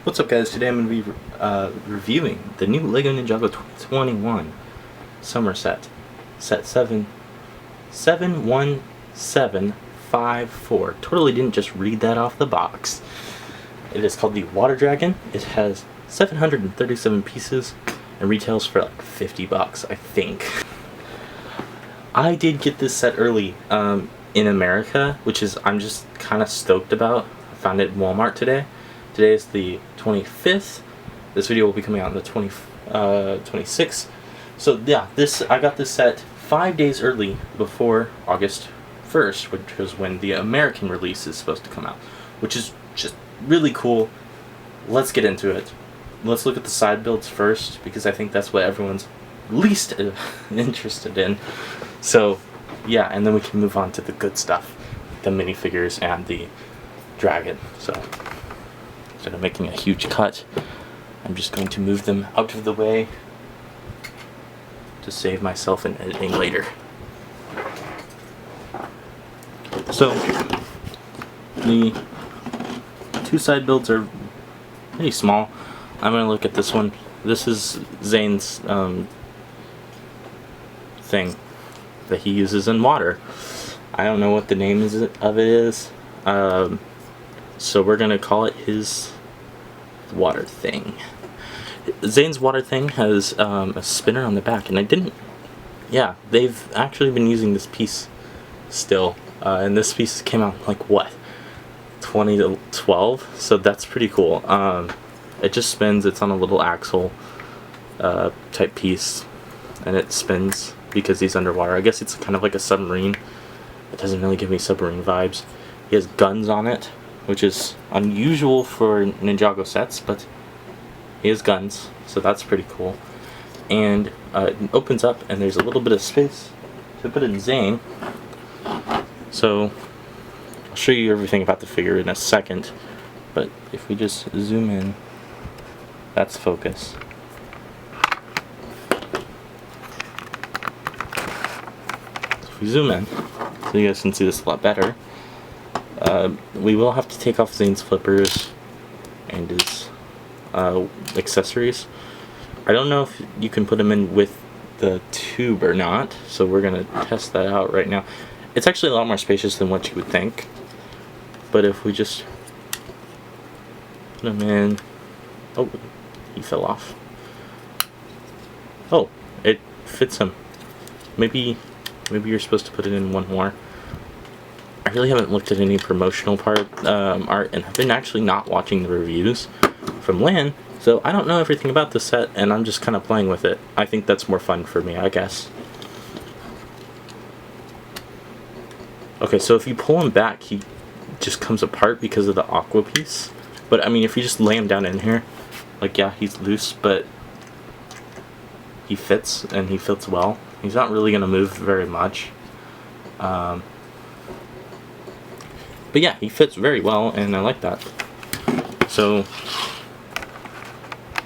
What's up, guys? Today I'm going to be reviewing the new LEGO Ninjago 2021 Summer Set. Set 71754. Totally didn't just read that off the box. It is called the Water Dragon. It has 737 pieces and retails for like $50, I think. I did get this set early in America, which is I'm just kind of stoked about. I found it at Walmart today. Today is the 25th. This video will be coming out on the 26th. So yeah, I got this set 5 days early before August 1st, which was when the American release is supposed to come out, which is just really cool. Let's get into it. Let's look at the side builds first, because I think that's what everyone's least interested in. So yeah, and then we can move on to the good stuff, the minifigures and the dragon. So instead of making a huge cut, I'm just going to move them out of the way to save myself in editing later. So the two side builds are pretty small. I'm going to look at this one. This is Zane's thing that he uses in water. I don't know what the name of it is. So we're going to call it his water thing. Zane's water thing has a spinner on the back, and yeah, they've actually been using this piece still, and this piece came out like what, 2012, so that's pretty cool. It just spins. It's on a little axle type piece, and it spins because he's underwater. I guess it's kind of like a submarine. It doesn't really give me submarine vibes. He has guns on it, which is unusual for Ninjago sets, but he has guns, so that's pretty cool. And it opens up, and there's a little bit of space to put in Zane. So I'll show you everything about the figure in a second, but if we just zoom in, that's focus. So if we zoom in, so you guys can see this a lot better. We will have to take off Zane's flippers and his accessories. I don't know if you can put them in with the tube or not, so we're gonna test that out right now. It's actually a lot more spacious than what you would think, but if we just put them in, oh, he fell off. Oh, it fits him. Maybe you're supposed to put it in one more. I really haven't looked at any promotional art, and I've been actually not watching the reviews from Lan, so I don't know everything about this set, and I'm just kind of playing with it. I think that's more fun for me, I guess. Okay, so if you pull him back, he just comes apart because of the aqua piece. But I mean, if you just lay him down in here, like, yeah, he's loose, but he fits, and he fits well. He's not really going to move very much. But yeah, he fits very well, and I like that. So,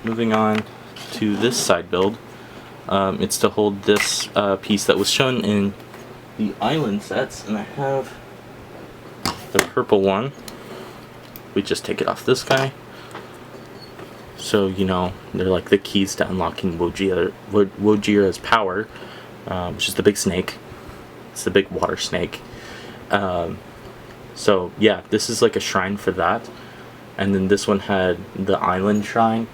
moving on to this side build, it's to hold this piece that was shown in the island sets, and I have the purple one. We just take it off this guy. So, you know, they're like the keys to unlocking Wojira's power, which is the big snake. It's the big water snake. So yeah, this is like a shrine for that, and then this one had the island shrine.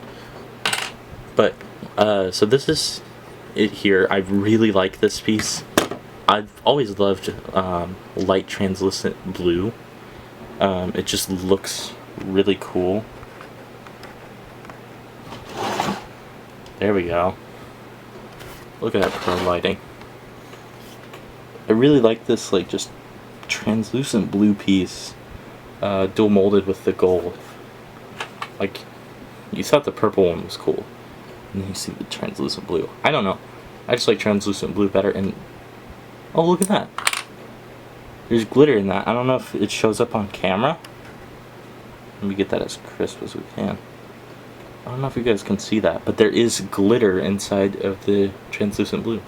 But so this is it here. I really like this piece. I've always loved light translucent blue. It just looks really cool. There we go. Look at that pro lighting. I really like this, like, just translucent blue piece, dual molded with the gold. Like, you thought the purple one was cool, and then you see the translucent blue. I don't know, I just like translucent blue better. And oh, look at that, there's glitter in that. I don't know if it shows up on camera. Let me get that as crisp as we can. I don't know if you guys can see that, but there is glitter inside of the translucent blue.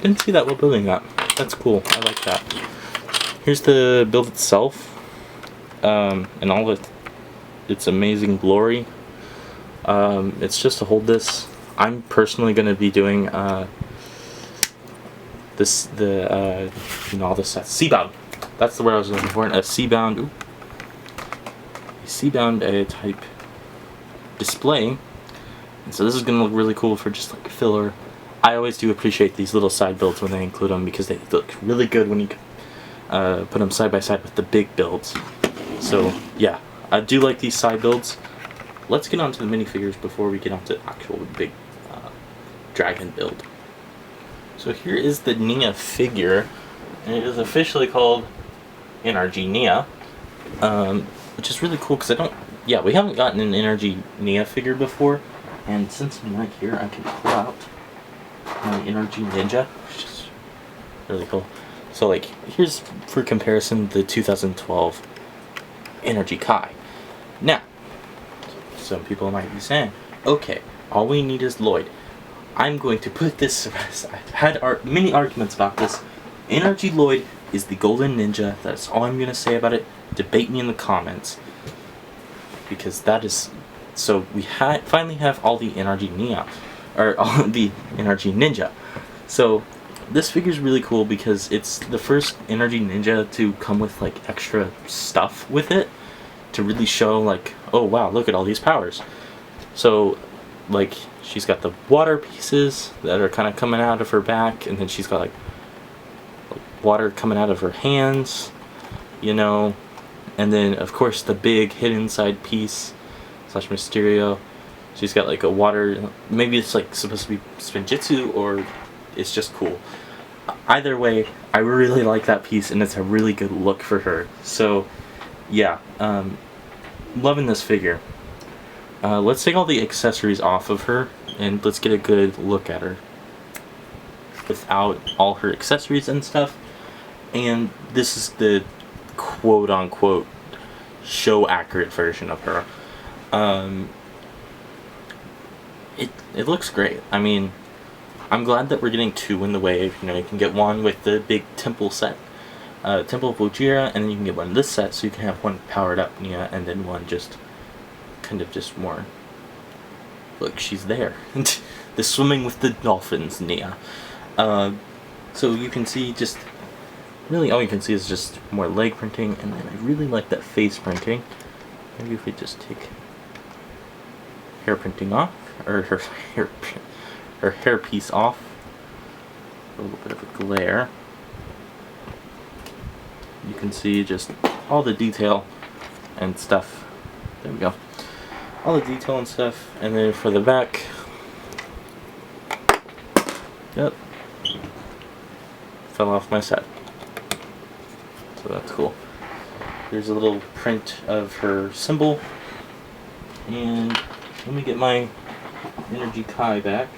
Didn't see that while building that. That's cool, I like that. Here's the build itself, and all its amazing glory. It's just to hold this. I'm personally going to be doing all the sets. Seabound. That's the word I was looking for. A Seabound. Ooh. A Seabound type display. And so this is going to look really cool for just like filler. I always do appreciate these little side builds when they include them because they look really good when you put them side by side with the big builds. So yeah, I do like these side builds. Let's get on to the minifigures before we get on to the actual big dragon build. So here is the Nya figure, and it is officially called NRG Nya, which is really cool because we haven't gotten an NRG Nya figure before, and since I'm right here, I can pull out my NRG Ninja, which is really cool. So like, here's for comparison the 2012 NRG Kai. Now, some people might be saying, okay, all we need is Lloyd. I'm going to put this to rest. I've had many arguments about this. NRG Lloyd is the golden ninja. That's all I'm going to say about it. Debate me in the comments. Because that is... So we finally have all the NRG Nya. Or all the NRG Ninja. So this figure is really cool because it's the first NRG Ninja to come with like extra stuff with it. To really show like, oh wow, look at all these powers. So like she's got the water pieces that are kind of coming out of her back, and then she's got like water coming out of her hands, you know, and then of course the big hidden side piece slash Mysterio. She's got like a water, maybe it's like supposed to be Spinjitzu or it's just cool. Either way, I really like that piece and it's a really good look for her. So yeah, loving this figure. Let's take all the accessories off of her and let's get a good look at her without all her accessories and stuff. And this is the quote-unquote show-accurate version of her. It looks great. I mean, I'm glad that we're getting two in the wave. You know, you can get one with the big temple set, Temple of Ujira, and then you can get one in this set, so you can have one powered up Nya, and then one just kind of just more. Look, she's there. The swimming with the dolphins Nya. So you can see just really all you can see is just more leg printing, and then I really like that face printing. Maybe if we just take hair printing off, or her hair piece off. A little bit of a glare. You can see just all the detail and stuff. There we go. All the detail and stuff. And then for the back, yep, fell off my set. So that's cool. There's a little print of her symbol. And let me get my NRG Kai back.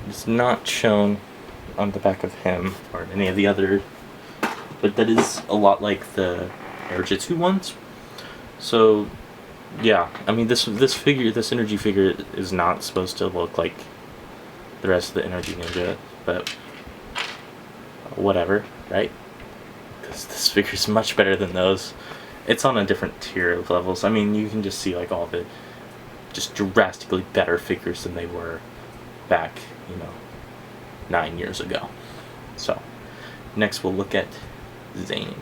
It's not shown on the back of him or any of the other, but that is a lot like the Airjitsu ones. So yeah, I mean this NRG figure is not supposed to look like the rest of the NRG Ninja, but whatever, right? Because this figure is much better than those. It's on a different tier of levels. I mean, you can just see like all the just drastically better figures than they were back, 9 years ago. So next we'll look at Zane.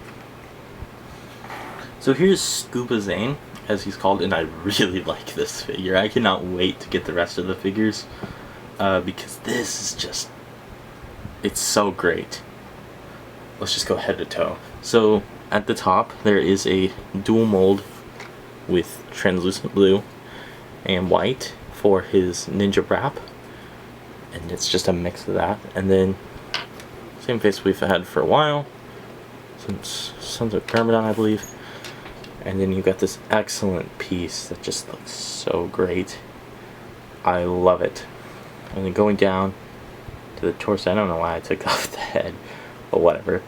So here's Scuba Zane, as he's called, and I really like this figure. I cannot wait to get the rest of the figures, because this is just, it's so great. Let's just go head to toe. So at the top there is a dual mold with translucent blue and white for his ninja wrap, and it's just a mix of that. And then same face we've had for a while since Sons of Garmadon, I believe. And then you got this excellent piece that just looks so great. I love it. And then going down to the torso, I don't know why I took off the head, but whatever.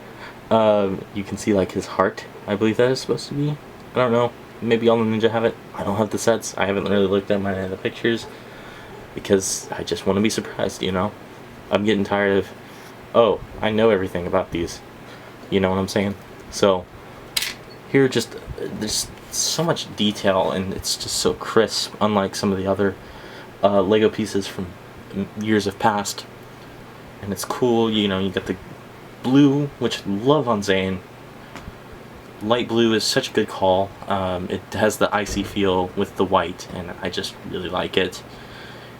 You can see like his heart, I believe that is supposed to be. I don't know. Maybe all the ninja have it. I don't have the sets. I haven't really looked at many of the pictures because I just want to be surprised, I'm getting tired of, oh, I know everything about these. You know what I'm saying? So here just this so much detail, and it's just so crisp, unlike some of the other Lego pieces from years of past. And it's cool, you know, you got the blue, which I love on Zane. Light blue is such a good call. It has the icy feel with the white, and I just really like it.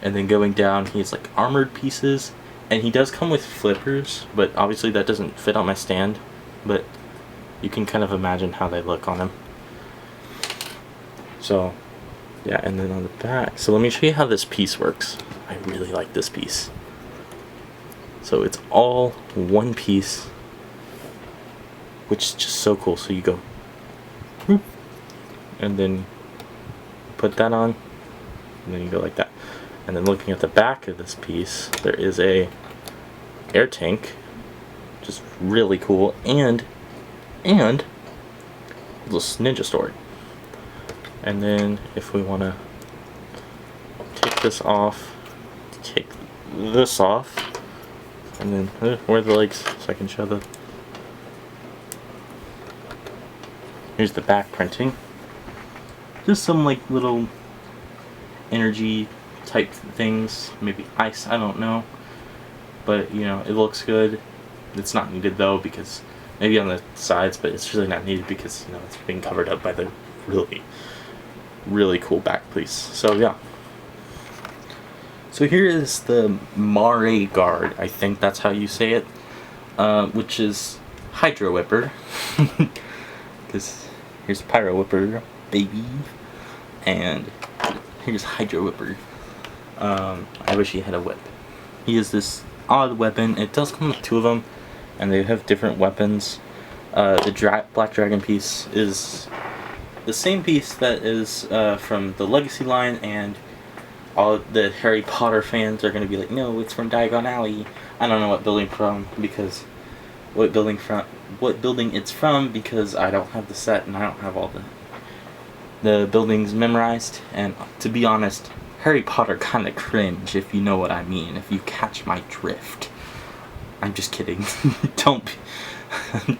And then going down, he has like armored pieces, and he does come with flippers, but obviously that doesn't fit on my stand, but you can kind of imagine how they look on him. So yeah, and then on the back, so let me show you how this piece works. I really like this piece. So it's all one piece, which is just so cool. So you go, whoop, and then put that on, and then you go like that. And then looking at the back of this piece, there is a air tank, just really cool, and little ninja sword. And then if we want to take this off, take this off, and then where are the legs, so I can show the. Here's the back printing. Just some like little NRG type things, maybe ice, I don't know. But you know, it looks good. It's not needed though, because maybe on the sides, but it's really not needed because, you know, it's being covered up by the really cool back piece. So yeah. So here is the Mare guard, I think that's how you say it, which is Hydro Whipper. Because here's Pyro Whipper, baby, and here's Hydro Whipper. I wish he had a whip. He is this odd weapon. It does come with two of them, and they have different weapons. The Black Dragon piece is the same piece that is from the Legacy line, and all the Harry Potter fans are going to be like, no, it's from Diagon Alley. I don't know what building it's from, because I don't have the set and I don't have all the buildings memorized. And to be honest, Harry Potter kind of cringe, if you know what I mean, if you catch my drift. I'm just kidding. I'm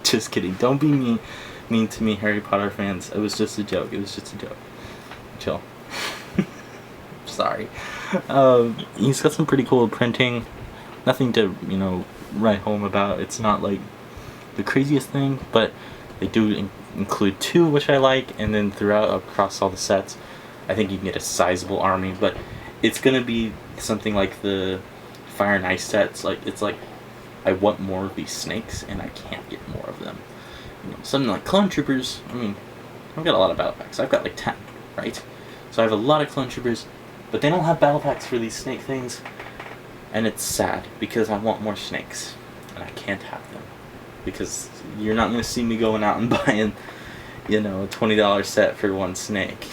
just kidding. Don't be mean to me, Harry Potter fans. It was just a joke. It was just a joke. Chill. Sorry. He's got some pretty cool printing. Nothing to, you know, write home about. It's not like the craziest thing, but they do include two, which I like, and then throughout across all the sets, I think you can get a sizable army. But it's gonna be something like the Fire and Ice sets. Like, it's like, I want more of these snakes, and I can't get more of them. You know, something like Clone Troopers. I mean, I've got a lot of battle packs. I've got like 10, right? So I have a lot of Clone Troopers, but they don't have battle packs for these snake things, and it's sad because I want more snakes, and I can't have them because you're not going to see me going out and buying, you know, a $20 set for one snake.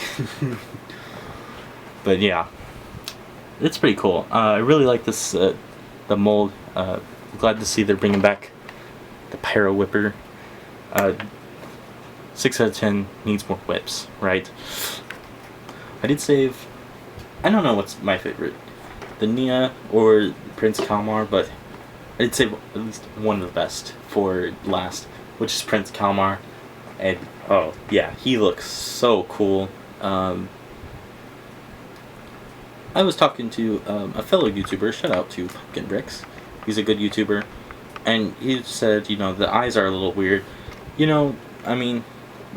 But yeah, it's pretty cool. I really like this, the mold. Glad to see they're bringing back the Pyro Whipper. 6 out of 10 needs more whips, right? I did save, I don't know what's my favorite, the Nya or Prince Kalmar, but I did save at least one of the best for last, which is Prince Kalmar. And oh yeah, he looks so cool. I was talking to a fellow YouTuber, shout out to Pumpkin Bricks. He's a good YouTuber, and he said, you know, the eyes are a little weird. You know, I mean,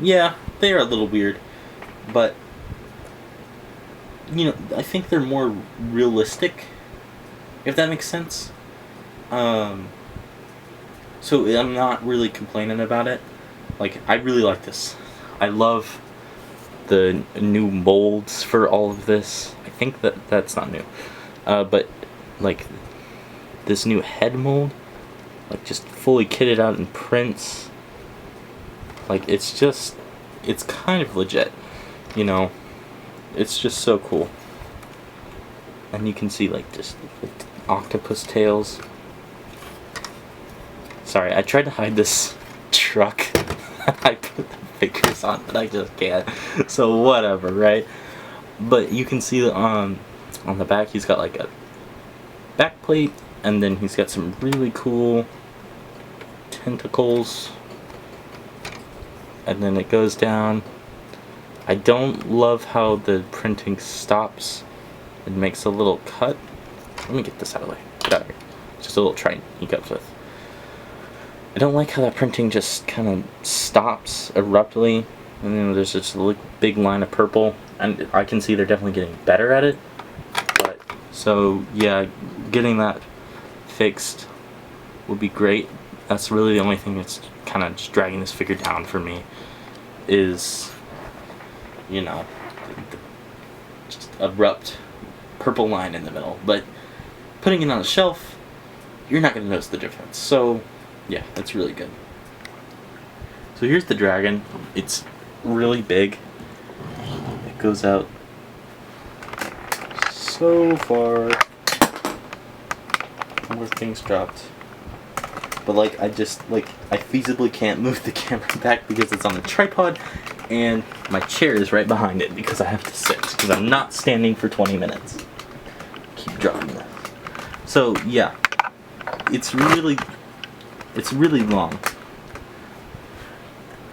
yeah, they are a little weird, but you know, I think they're more realistic, if that makes sense. So I'm not really complaining about it. Like, I really like this. I love the new molds for all of this. I think that's not new, but like this new head mold, like just fully kitted out in prints. Like, it's kind of legit, you know. It's just so cool. And you can see like just octopus tails. Sorry, I tried to hide this truck. I put the figures on, but I just can't. So whatever, right? But you can see on the back, he's got like a back plate, and then he's got some really cool tentacles. And then it goes down, I don't love how the printing stops. It makes a little cut. Let me get this out of the way. Get out of here. Just a little trident he comes with. I don't like how that printing just kind of stops abruptly, and then there's just a big line of purple, and I can see they're definitely getting better at it. But so yeah, getting that fixed would be great. That's really the only thing that's kind of just dragging this figure down for me, is, you know, the just abrupt purple line in the middle. But putting it on a shelf, you're not going to notice the difference. So yeah, that's really good. So here's the dragon. It's really big. It goes out so far. More things dropped. But like, I feasibly can't move the camera back because it's on the tripod, and my chair is right behind it because I have to sit, because I'm not standing for 20 minutes. Keep dropping that. So yeah, it's really long.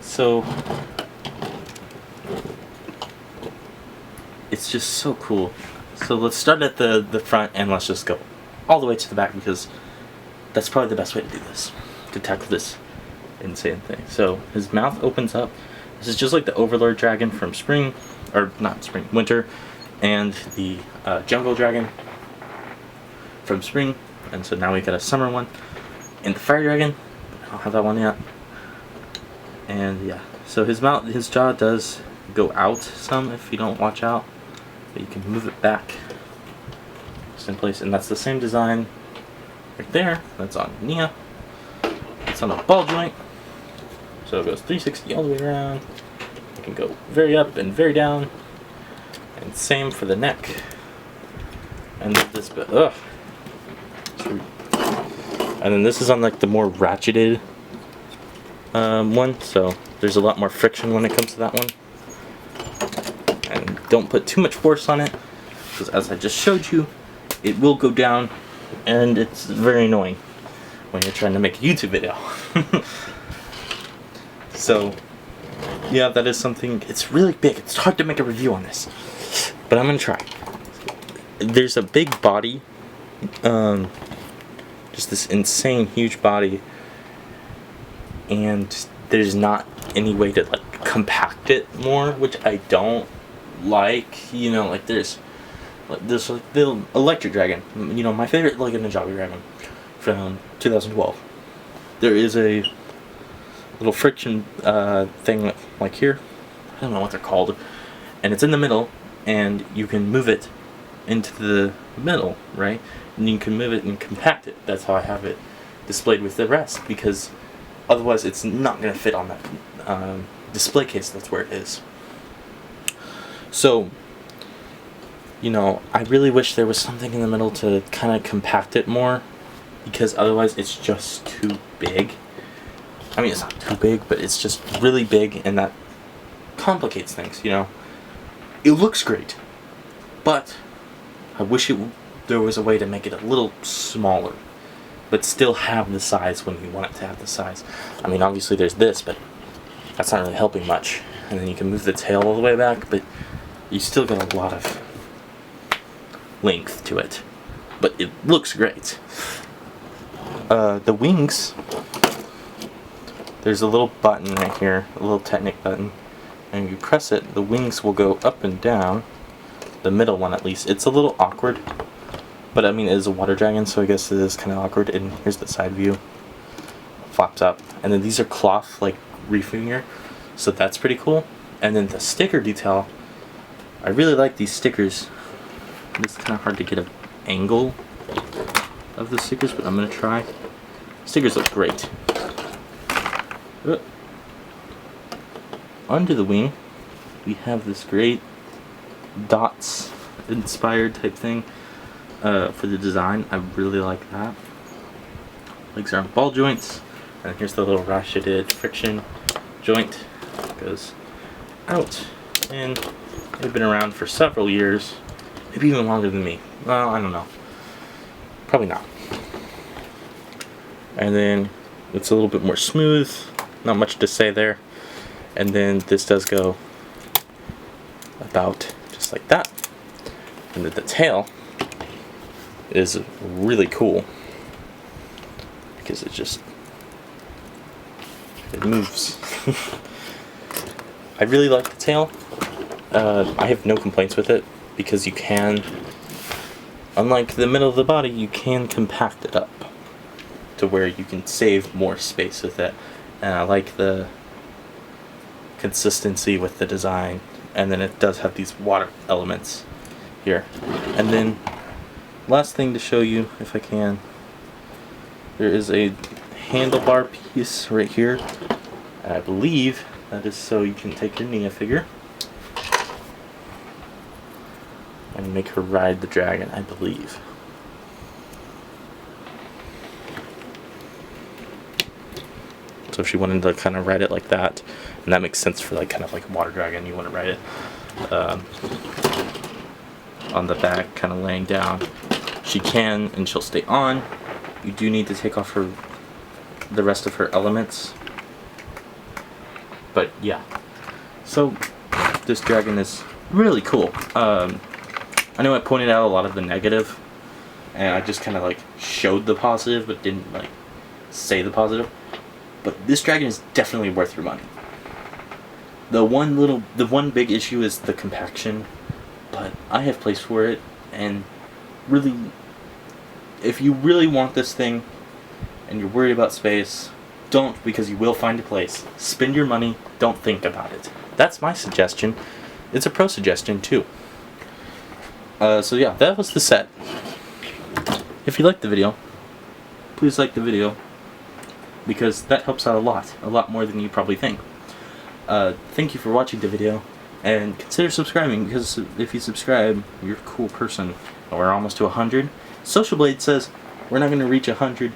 So it's just so cool. So let's start at the front, and let's just go all the way to the back, because that's probably the best way to do this, to tackle this insane thing. So his mouth opens up. This is just like the Overlord dragon from spring, or not spring, winter, and the jungle dragon from spring. And so now we got a summer one, and the fire dragon. I don't have that one yet. And yeah, so his jaw does go out some if you don't watch out, but you can move it back just in place, and that's the same design right there. That's on Nya. It's on a ball joint, so it goes 360 all the way around. You can go very up and very down, and same for the neck. And then this bit, and then this is on like the more ratcheted one, so there's a lot more friction when it comes to that one. And don't put too much force on it, because as I just showed you, it will go down, and it's very annoying when you're trying to make a YouTube video. So yeah, that is something. It's really big. It's hard to make a review on this, but I'm gonna try. There's a big body, just this insane huge body, and there's not any way to like compact it more, which I don't like. You know, like there's like the electric dragon, you know, my favorite like a Ninjago dragon from 2012. There is a little friction thing like here, I don't know what they're called, and it's in the middle, and you can move it into the middle, right? And you can move it and compact it. That's how I have it displayed with the rest, because otherwise it's not going to fit on that display case. That's where it is. So, you know, I really wish there was something in the middle to kind of compact it more, because otherwise it's just too big. I mean, it's not too big, but it's just really big, and that complicates things, you know. It looks great, but I wish there was a way to make it a little smaller, but still have the size when you want it to have the size. I mean, obviously there's this, but that's not really helping much. And then you can move the tail all the way back, but you still got a lot of length to it. But it looks great. The wings, there's a little button right here, a little Technic button, and if you press it, the wings will go up and down. The middle one, at least. It's a little awkward, but I mean, it is a water dragon, so I guess it is kind of awkward. And here's the side view. Flaps up, and then these are cloth, like reefing here, so that's pretty cool. And then the sticker detail, I really like these stickers. It's kind of hard to get an angle of the stickers, but I'm gonna try. Stickers look great. Under the wing, we have this great dots inspired type thing for the design. I really like that. Legs are on ball joints, and here's the little ratcheted friction joint. Goes out, and they've been around for several years, maybe even longer than me. Well, I don't know, probably not. And then it's a little bit more smooth, not much to say there. And then this does go out just like that. And then the tail is really cool because it moves. I really like the tail. I have no complaints with it because you can, unlike the middle of the body, you can compact it up to where you can save more space with it. And I like the consistency with the design, and then it does have these water elements here. And then last thing to show you, if I can, there is a handlebar piece right here, and I believe that is so you can take your Nya figure and make her ride the dragon, I believe. So if she wanted to kind of ride it like that, and that makes sense for like kind of like a water dragon, you want to ride it on the back, kind of laying down. She can, and she'll stay on. You do need to take off the rest of her elements. But yeah, so this dragon is really cool. I know I pointed out a lot of the negative, and I just kind of like showed the positive, but didn't like say the positive. But this dragon is definitely worth your money. The one big issue is the compaction, but I have place for it, and really, if you really want this thing and you're worried about space, don't, because you will find a place. Spend your money, don't think about it. That's my suggestion. It's a pro suggestion too. So yeah, that was the set. If you liked the video, please like the video, because that helps out a lot more than you probably think. Thank you for watching the video, and consider subscribing, because if you subscribe, you're a cool person. We're almost to 100. Social Blade says we're not going to reach 100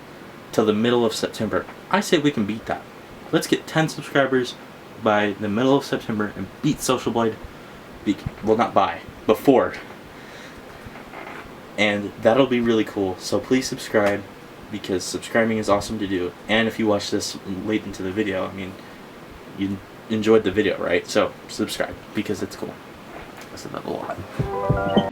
till the middle of September. I say we can beat that. Let's get 10 subscribers by the middle of September and beat Social Blade. Well, not by, before. And that'll be really cool. So please subscribe, because subscribing is awesome to do. And if you watch this late into the video, I mean, you enjoyed the video, right? So subscribe, because it's cool. I said that a lot.